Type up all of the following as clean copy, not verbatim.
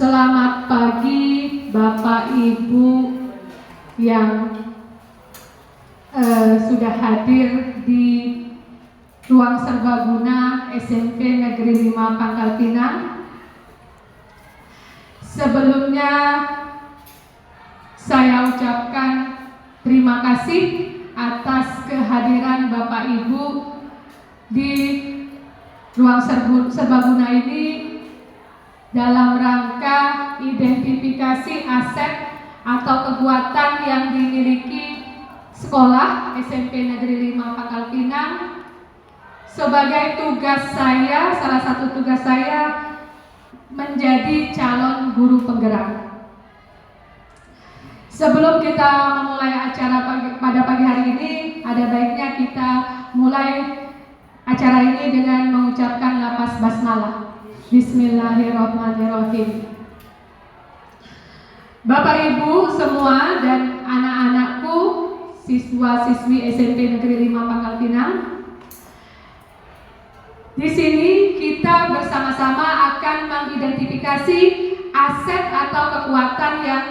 Selamat pagi Bapak Ibu yang sudah hadir di ruang serbaguna SMP Negeri 5 Pangkal Pinang. Sebelumnya saya ucapkan terima kasih atas kehadiran Bapak Ibu di ruang serbaguna ini dalam rangka identifikasi aset atau kekuatan yang dimiliki sekolah SMP Negeri 5 Pangkal Pinang. Sebagai tugas saya, salah satu tugas saya menjadi calon guru penggerak. Sebelum kita memulai acara pada pagi hari ini, ada baiknya kita mulai acara ini dengan mengucapkan lafaz basmalah. Bismillahirrahmanirrahim. Bapak Ibu semua dan anak-anakku, siswa-siswi SMP Negeri 5 Pangkal Pinang, di sini kita bersama-sama akan mengidentifikasi aset atau kekuatan yang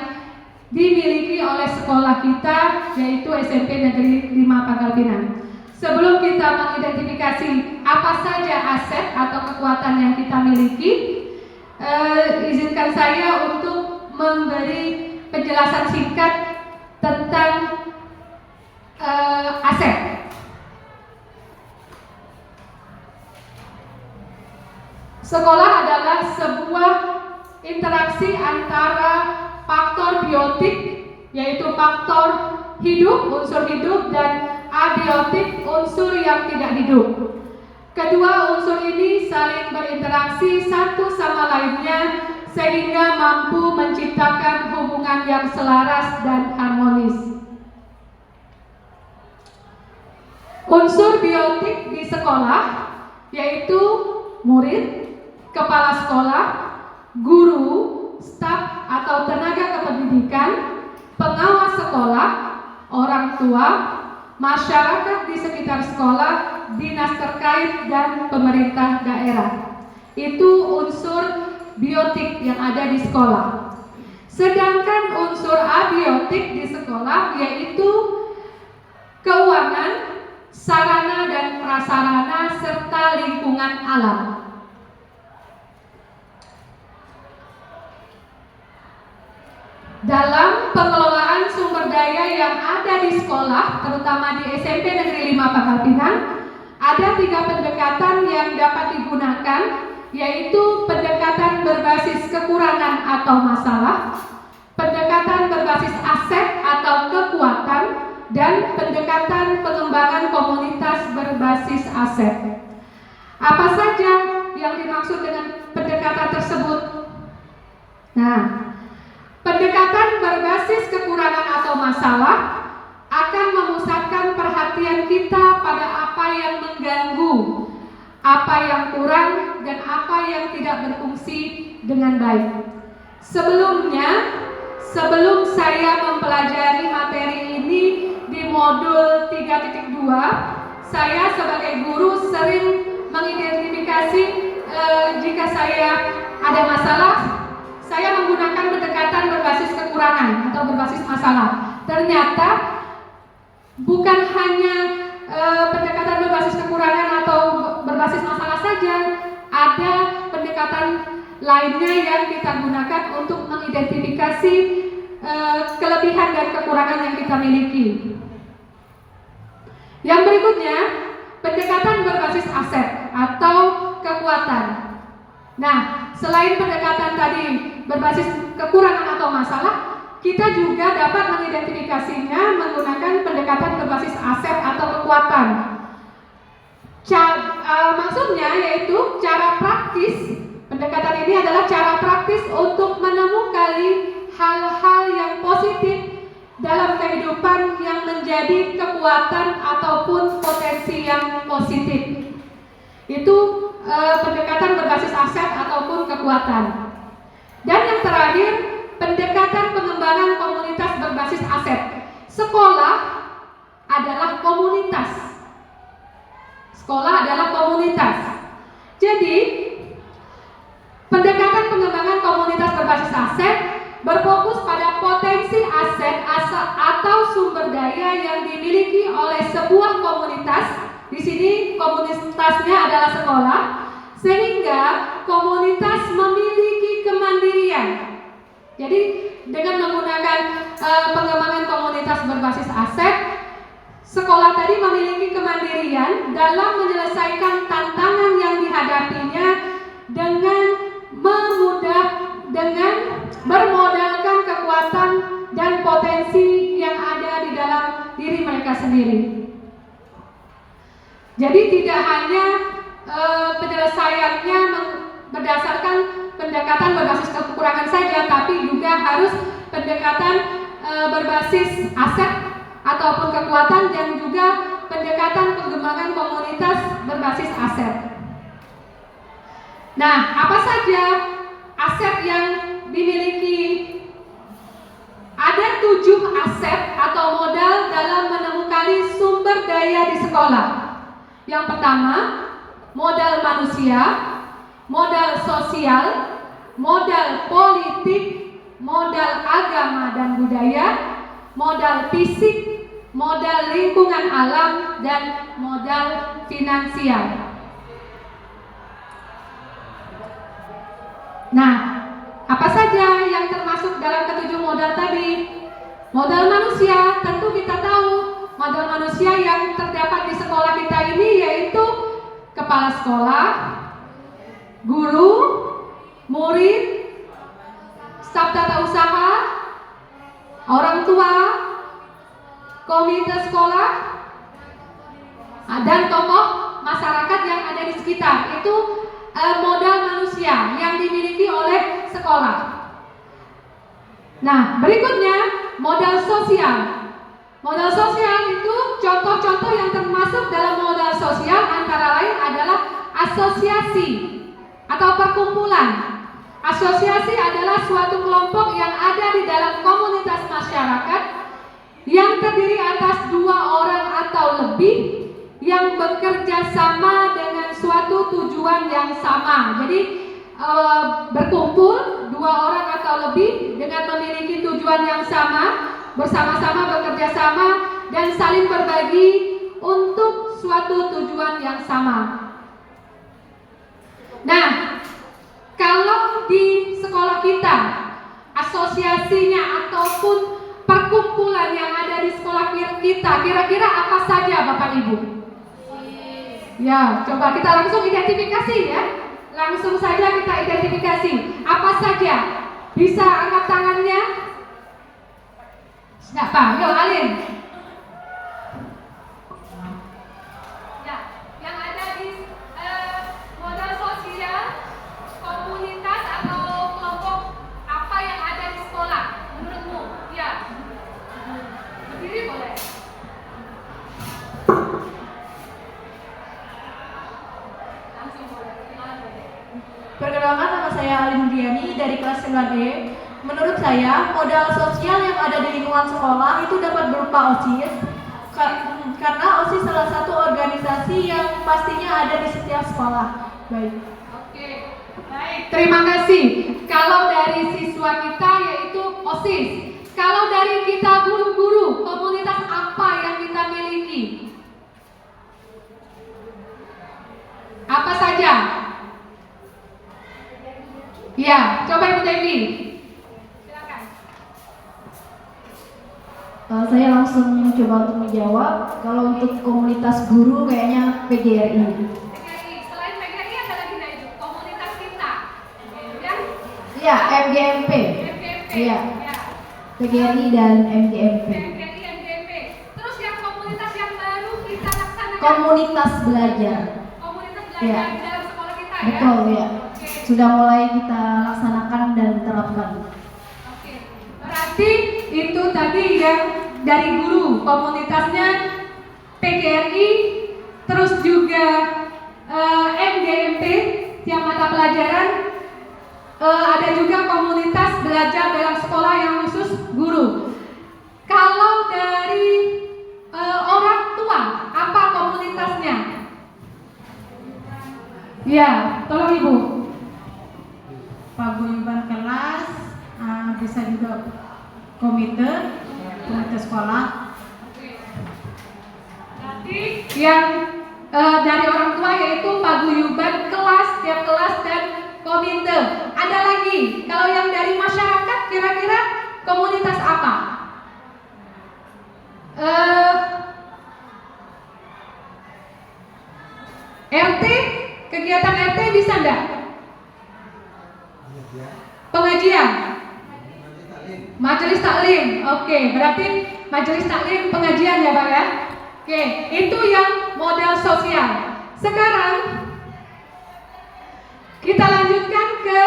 dimiliki oleh sekolah kita, yaitu SMP Negeri 5 Pangkal Pinang. Sebelum kita mengidentifikasi apa saja aset atau kekuatan yang kita miliki, izinkan saya untuk memberi penjelasan singkat tentang aset. Sekolah adalah sebuah interaksi antara faktor biotik, yaitu faktor hidup, unsur hidup, dan abiotik, unsur yang tidak hidup. Kedua unsur ini saling berinteraksi satu sama lainnya sehingga mampu menciptakan hubungan yang selaras dan harmonis. Unsur biotik di sekolah yaitu murid, kepala sekolah, guru, staf atau tenaga kependidikan, pengawas sekolah, orang tua, masyarakat di sekitar sekolah, dinas terkait, dan pemerintah daerah. Itu unsur biotik yang ada di sekolah. Sedangkan unsur abiotik di sekolah yaitu keuangan, sarana dan prasarana, serta lingkungan alam. Dalam pengelolaan sumber daya yang ada di sekolah, terutama di SMP Negeri 5 Pangkal Pinang, ada 3 pendekatan yang dapat digunakan, yaitu pendekatan berbasis kekurangan atau masalah, pendekatan berbasis aset atau kekuatan, dan pendekatan pengembangan komunitas berbasis aset. Apa saja yang dimaksud dengan pendekatan tersebut? Nah, pendekatan berbasis kekurangan atau masalah akan memusatkan perhatian kita pada apa yang mengganggu, apa yang kurang, dan apa yang tidak berfungsi dengan baik. Sebelum saya mempelajari materi ini di modul 3.2, saya sebagai guru sering mengidentifikasi jika saya ada masalah, saya menggunakan pendekatan berbasis kekurangan atau berbasis masalah. Ternyata bukan hanya pendekatan berbasis kekurangan atau berbasis masalah saja, ada pendekatan lainnya yang kita gunakan untuk mengidentifikasi kelebihan dan kekurangan yang kita miliki. Yang berikutnya, pendekatan berbasis aset atau kekuatan. Nah, selain pendekatan tadi berbasis kekurangan atau masalah, kita juga dapat mengidentifikasinya menggunakan pendekatan berbasis aset atau kekuatan. Maksudnya yaitu cara praktis. Pendekatan ini adalah cara praktis untuk menemukan hal-hal yang positif dalam kehidupan yang menjadi kekuatan ataupun potensi yang positif. Itu pendekatan berbasis aset ataupun kekuatan. Dan yang terakhir, pendekatan pengembangan komunitas berbasis aset. Sekolah adalah komunitas. Sekolah adalah komunitas. Jadi, pendekatan pengembangan komunitas berbasis sebuah komunitas. Di sini komunitasnya adalah sekolah, sehingga komunitas memiliki kemandirian. Jadi dengan menggunakan pengembangan komunitas berbasis aset, sekolah tadi memiliki kemandirian dalam menyelesaikan tantangan yang dihadapinya dengan bermodalkan kekuatan dan potensi yang ada di dalam diri mereka sendiri. Jadi tidak hanya penyelesaiannya berdasarkan pendekatan berbasis kekurangan saja, tapi juga harus pendekatan berbasis aset ataupun kekuatan, dan juga pendekatan pengembangan komunitas berbasis aset. Nah, apa saja aset yang dimiliki? Ada 7 aset atau modal dalam menemukan sumber daya di sekolah. Yang pertama, modal manusia, modal sosial, modal politik, modal agama dan budaya, modal fisik, modal lingkungan alam, dan modal finansial. Nah, apa saja yang termasuk dalam ketujuh modal tadi? Modal manusia, tentu kita tahu modal manusia yang terdapat di sekolah kita ini yaitu kepala sekolah, guru, murid, staf tata usaha, orang tua, komite sekolah, dan tokoh masyarakat yang ada di sekitar. Itu modal manusia yang dimiliki oleh sekolah. Nah, berikutnya modal sosial. Modal sosial itu contoh-contoh yang termasuk dalam modal sosial antara lain adalah asosiasi atau perkumpulan. Asosiasi adalah suatu kelompok yang ada di dalam komunitas masyarakat yang terdiri atas 2 orang atau lebih yang bekerja sama dengan suatu tujuan yang sama. Jadi berkumpul 2 orang atau lebih dengan memiliki tujuan yang sama, bersama-sama bekerja sama dan saling berbagi untuk suatu tujuan yang sama. Nah, kalau di sekolah kita asosiasinya ataupun perkumpulan yang ada di sekolah kita, kira-kira apa saja Bapak Ibu? Ya, coba kita langsung identifikasi ya. Langsung saja kita identifikasi. Apa saja? Bisa angkat tangannya? Siapa? Yuk, Alin. Ya, yang ada di modal sosial, komunitas atau kelompok apa yang ada di sekolah menurutmu? Ya. Berdiri boleh. Perkenalkan, nama saya Alin Diani dari kelas 9E. Menurut saya, modal sosial yang ada di lingkungan sekolah itu dapat berupa OSIS, karena OSIS salah satu organisasi yang pastinya ada di setiap sekolah. Baik. Oke, baik. Terima kasih. Kalau dari siswa kita yaitu OSIS. Kalau dari kita guru-guru, komunitas apa yang kita miliki? Apa saja? Ya, coba Ibu Devi. Silakan. Saya langsung mencoba untuk menjawab. Kalau untuk komunitas guru kayaknya PGRI. PGRI. Selain PGRI ada lagi nggak itu? Komunitas kita. Ya? Iya, MGMP. MGMP. Iya. Ya. PGRI dan MGMP. PGRI, MGMP. Terus yang komunitas yang baru kita laksanakan. Komunitas belajar. Komunitas belajar Ya. di dalam sekolah kita ya. Betul ya. Oke. Sudah mulai kita laksanakan dan terapkan. Oke. Berarti itu tadi yang dari guru, komunitasnya PGRI, terus juga MGMP yang mata pelajaran, ada juga komunitas belajar dalam sekolah yang khusus guru. Kalau dari orang tua, apa komunitasnya? Ya, tolong Ibu. Paguyuban kelas, bisa juga komite sekolah. Berarti yang dari orang tua, yaitu paguyuban kelas, tiap kelas dan komite. Ada lagi, kalau yang dari masyarakat kira-kira komunitas apa? RT, kegiatan RT bisa enggak? Pengajian, majelis taklim. Oke, berarti majelis taklim pengajian ya Pak ya. Oke, itu yang modal sosial. Sekarang kita lanjutkan ke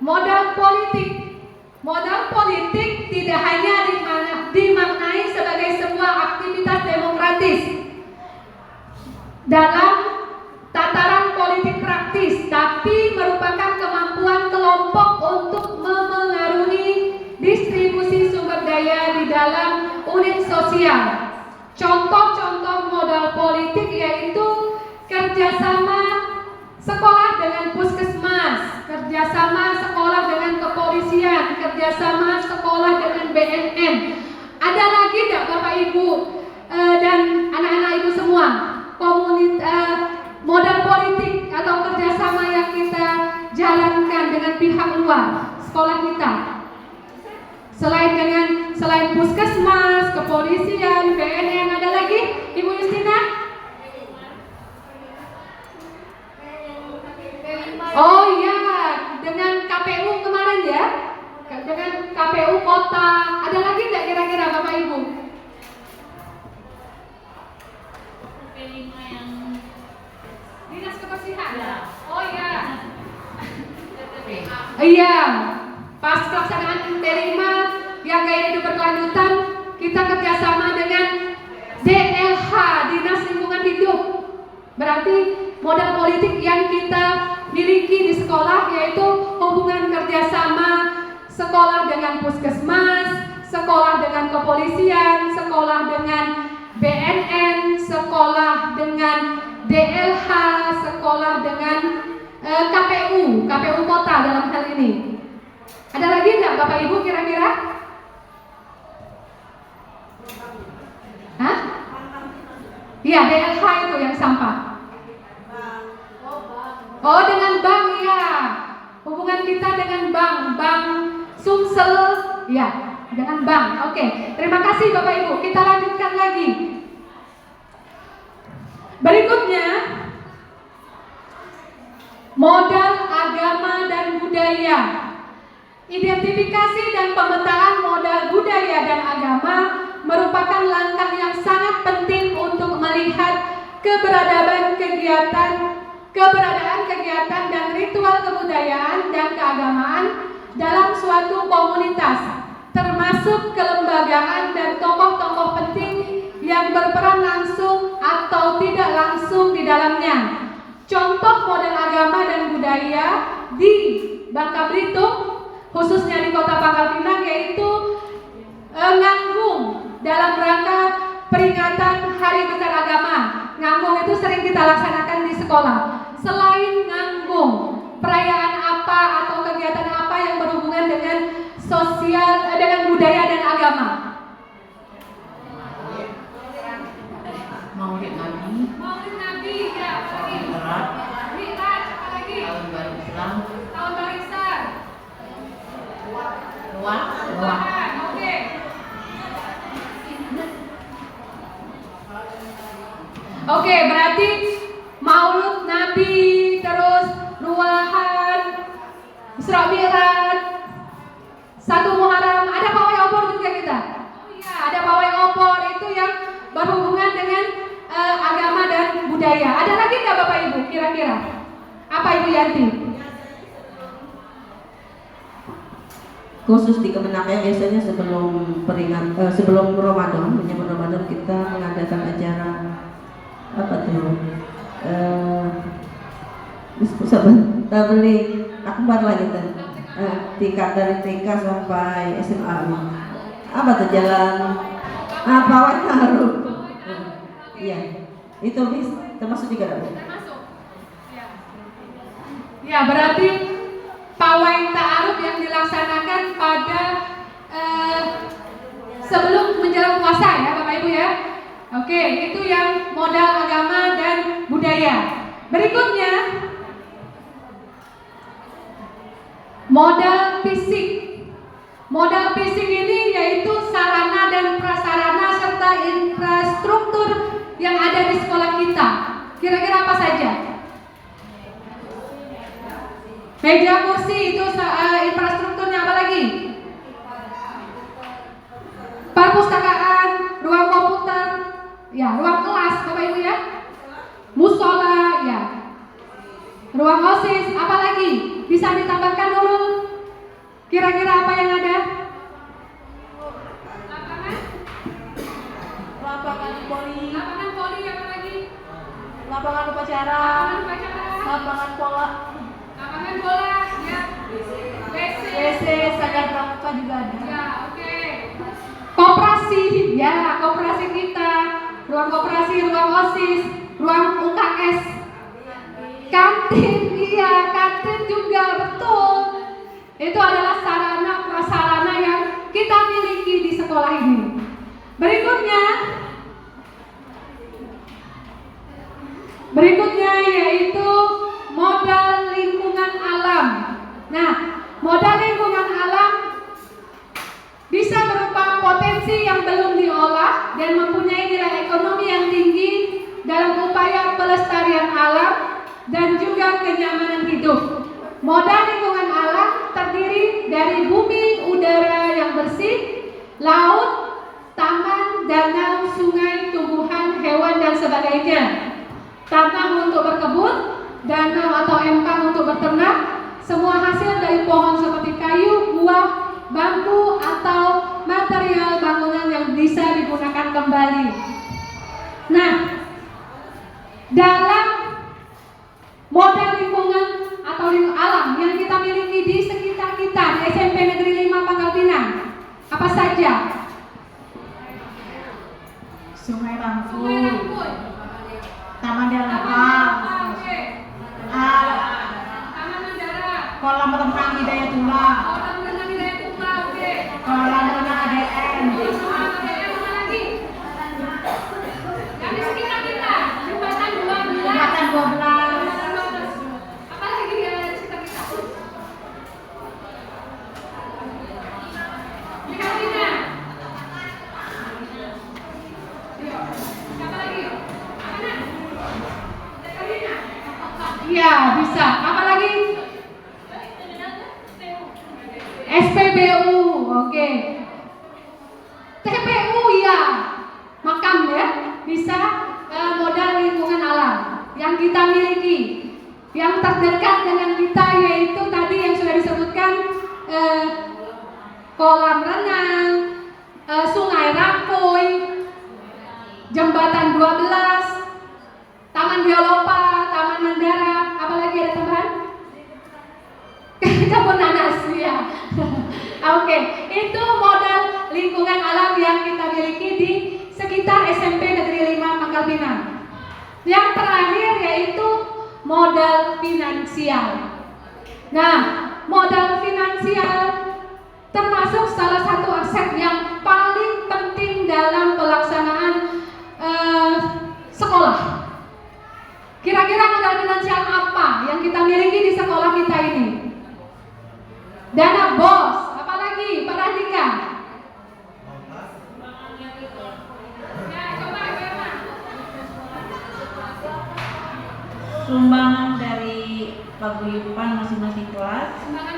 modal politik. Modal politik tidak hanya dimaknai sebagai sebuah aktivitas demokratis dalam tataran politik praktis, tapi merupakan kemampuan kelompok untuk memengaruhi distribusi sumber daya di dalam unit sosial. Contoh-contoh modal politik yaitu kerjasama sekolah dengan puskesmas, kerjasama sekolah dengan kepolisian, kerjasama sekolah dengan BNN. Ada lagi tidak Bapak Ibu dan anak-anak Ibu semua modal politik atau kerjasama yang kita jalankan dengan pihak luar sekolah kita? Selain puskesmas, kepolisian, BNN, ada lagi Ibu Justina? Oh iya, dengan KPU kemarin ya, dengan KPU kota. Ada lagi tidak kira-kira Bapak Ibu? Dinas kebersihan. Oh iya. Iya. Pas pelaksanaan T5 yang gaya hidup berkelanjutan, kita kerjasama dengan DLH, Dinas Lingkungan Hidup. Berarti modal politik yang kita miliki di sekolah yaitu hubungan kerjasama sekolah dengan puskesmas, sekolah dengan kepolisian, sekolah dengan BNN, sekolah dengan DLH, sekolah dengan KPU kota dalam hal ini. Ada lagi enggak Bapak Ibu kira-kira? Hah? Iya, DLH itu yang sampah. Oh, dengan bank ya. Hubungan kita dengan bank Sumsel ya, dengan bank. Oke, terima kasih Bapak Ibu. Kita lanjutkan lagi. Berikutnya, modal agama dan budaya. Identifikasi dan pemetaan modal budaya dan agama merupakan langkah yang sangat penting untuk melihat keberadaan kegiatan dan ritual kebudayaan dan keagamaan dalam suatu komunitas, termasuk kelembagaan dan tokoh-tokoh penting yang berperan langsung atau tidak langsung di dalamnya. Contoh model agama dan budaya di Bangka Belitung, khususnya di Kota Pangkal Pinang, yaitu nganggung dalam rangka peringatan Hari Besar Agama. Nganggung itu sering kita laksanakan di sekolah. Selain nganggung, perayaan apa atau kegiatan apa yang berhubungan dengan sosial, dengan budaya dan agama? Maulid Nabi. Maulid Nabi, ya. Mi'raj, apa lagi? Tahun baru Islam. Tahun baru Islam. Ruah. Oke. Oke, berarti Maulid Nabi, terus Ruahan, Isra Mi'raj, 1 Muharram, ada pawai obor juga kita. Oh iya, ada pawai obor itu yang berhubungan dengan agama dan budaya. Ada lagi nggak Bapak Ibu kira-kira? Apa Ibu Yanti? Khusus di Kemenaknya biasanya sebelum Ramadan, menyambut Ramadan kita mengadakan acara apa tuh? Tabligh akbar lah kita. Tingkat dari TK sampai SMA. Apa tuh jalan? Pawai taruh. Iya, itu termasuk juga Bu? Termasuk. Ya, berarti pawai ta'aruf yang dilaksanakan pada sebelum menjelang puasa ya Bapak Ibu ya. Oke, itu yang modal agama dan budaya. Berikutnya, modal fisik. Modal fisik ini yaitu sarana dan prasarana serta infrastruktur yang ada di sekolah kita. Kira-kira apa saja? Meja, kursi, itu infrastrukturnya apa lagi? Perpustakaan, ruang komputer, ya, ruang kelas, Bapak Ibu ya. Musola, ya. Ruang OSIS, apa lagi? Bisa ditambahkan dulu. Kira-kira apa yang ada? Lapangan voli, Lapangan voli, apa lagi? lapangan upacara, lapangan bola, Lapangan bola, ya. WC, standar pramuka juga ada. Ya, oke. Koperasi, ya, koperasi kita. Ruang koperasi, ruang OSIS, ruang UKS. Kantin, iya, kantin juga, betul. Itu adalah sarana prasarana yang kita miliki di sekolah ini. Berikutnya yaitu modal lingkungan alam. Nah, modal lingkungan alam bisa berupa potensi yang belum diolah dan mempunyai nilai ekonomi yang tinggi dalam upaya pelestarian alam dan juga kenyamanan hidup. Modal lingkungan alam terdiri dari bumi, udara yang bersih, laut, taman, danau, sungai, tumbuhan, hewan, dan sebagainya. Tanah untuk berkebun, danau atau empang untuk berternak, semua hasil dari pohon seperti kayu, buah, bambu, atau material bangunan yang bisa digunakan kembali. Nah, dalam modal lingkungan atau alam yang kita miliki di sekitar kita di SMP Negeri 5 Pangkal Pinang, apa saja? Sungai Rangkul, Taman Delapan, Taman Mandara, kolam renang Hidayatullah, kolam renang Hidayatullah, oke. kolam renang ADN, Mana lagi? Yang di sekitar kita, jembatan 12. jembatan 12, Apa lagi yang ada di sekitar kita? Di Kalina. Siapa lagi? Mana? Kalina. Iya, bisa. Apa lagi? SPBU, oke. TPU ya, makam ya, bisa modal lingkungan alam yang kita miliki. Yang terdekat dengan kita yaitu tadi yang sudah disebutkan kolam renang, sungai Rampoy, jembatan 12, Taman Biolopa, Taman Mandara, apalagi ada tambahan? Kebun nanas ya. Oke, itu modal lingkungan alam yang kita miliki di sekitar SMP Negeri 5 Pangkal Pinang. Yang terakhir yaitu modal finansial. Nah, modal finansial termasuk salah satu aset yang paling penting dalam pelaksanaan sekolah. Kira-kira modal finansial apa yang kita miliki di sekolah kita ini? Dana BOS, apalagi Pak Radika? Ya, coba Ibu Emma. Sumbangan dari paguyuban masing-masing kelas. Sumbangan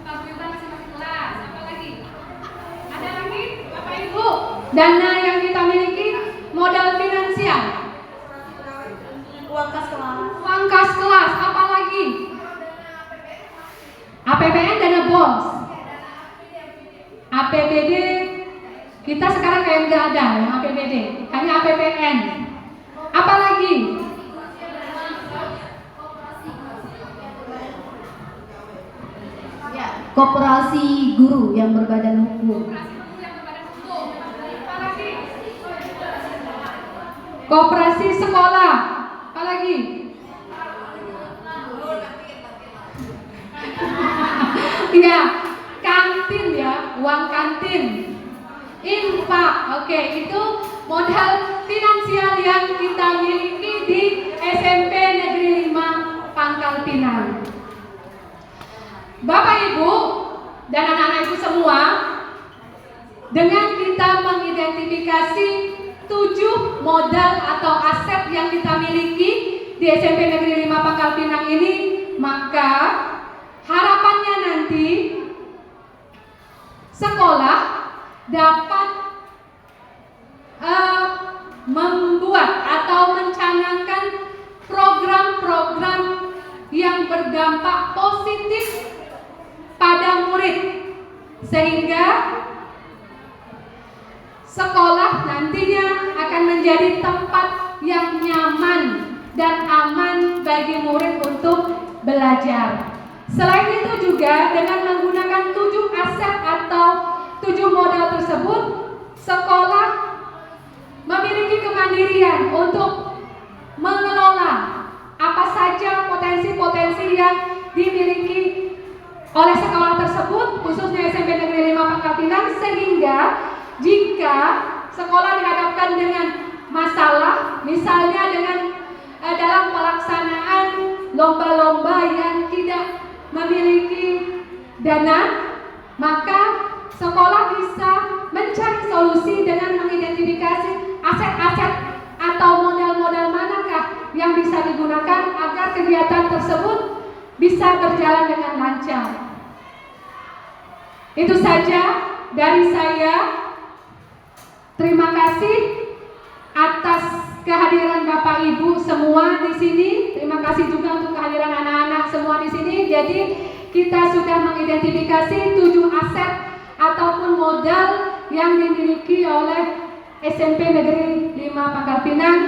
paguyuban masing-masing kelas. Apa lagi? Ada lagi, Bapak Ibu? Dana yang kita miliki, modal finansial. uang kas kelas, Uang kas kelas, apa lagi? APBN, dana BOS. APBD kita sekarang kayak nggak ada ya APBD, hanya APBN. Apa lagi? ya, Koperasi guru yang berbadan hukum. Apa lagi? Koperasi sekolah. Apa lagi? Iya, kantin ya, uang kantin. Infak. Oke, itu modal finansial sosial yang kita miliki di SMP Negeri 5 Pangkal Pinang. Bapak Ibu dan anak-anakku semua, dengan kita mengidentifikasi 7 modal atau aset yang kita miliki di SMP Negeri 5 Pangkal Pinang ini, maka harapannya nanti sekolah dapat membuat atau mencanangkan program-program yang berdampak positif pada murid, sehingga sekolah nantinya akan menjadi tempat yang nyaman dan aman bagi murid untuk belajar. Selain itu juga dengan menggunakan 7 aset atau 7 modal tersebut, sekolah memiliki kemandirian untuk mengelola apa saja potensi-potensi yang dimiliki oleh sekolah tersebut, khususnya SMP Negeri 5 Pangkal Pinang, sehingga jika sekolah dihadapkan dengan masalah, misalnya dengan dalam pelaksanaan lomba-lomba yang tidak memiliki dana, maka sekolah bisa mencari solusi dengan mengidentifikasi aset-aset atau modal-modal manakah yang bisa digunakan agar kegiatan tersebut bisa berjalan dengan lancar. Itu saja dari saya. Terima kasih atas kehadiran Bapak Ibu semua di sini. Terima kasih juga untuk kehadiran anak-anak semua di sini. Jadi kita sudah mengidentifikasi 7 aset ataupun modal yang dimiliki oleh SMP Negeri 5 Pangkal Pinang.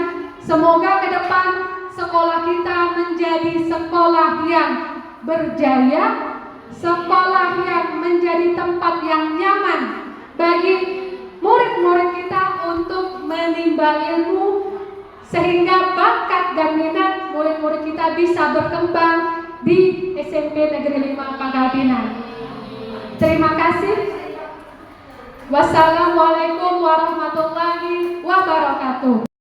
Semoga ke depan sekolah kita menjadi sekolah yang berjaya, sekolah yang menjadi tempat yang nyaman bagi murid-murid kita untuk menimba ilmu, sehingga bakat dan minat murid-murid kita bisa berkembang di SMP Negeri 5 Pangkal Pinang. Terima kasih. Wassalamualaikum warahmatullahi wabarakatuh.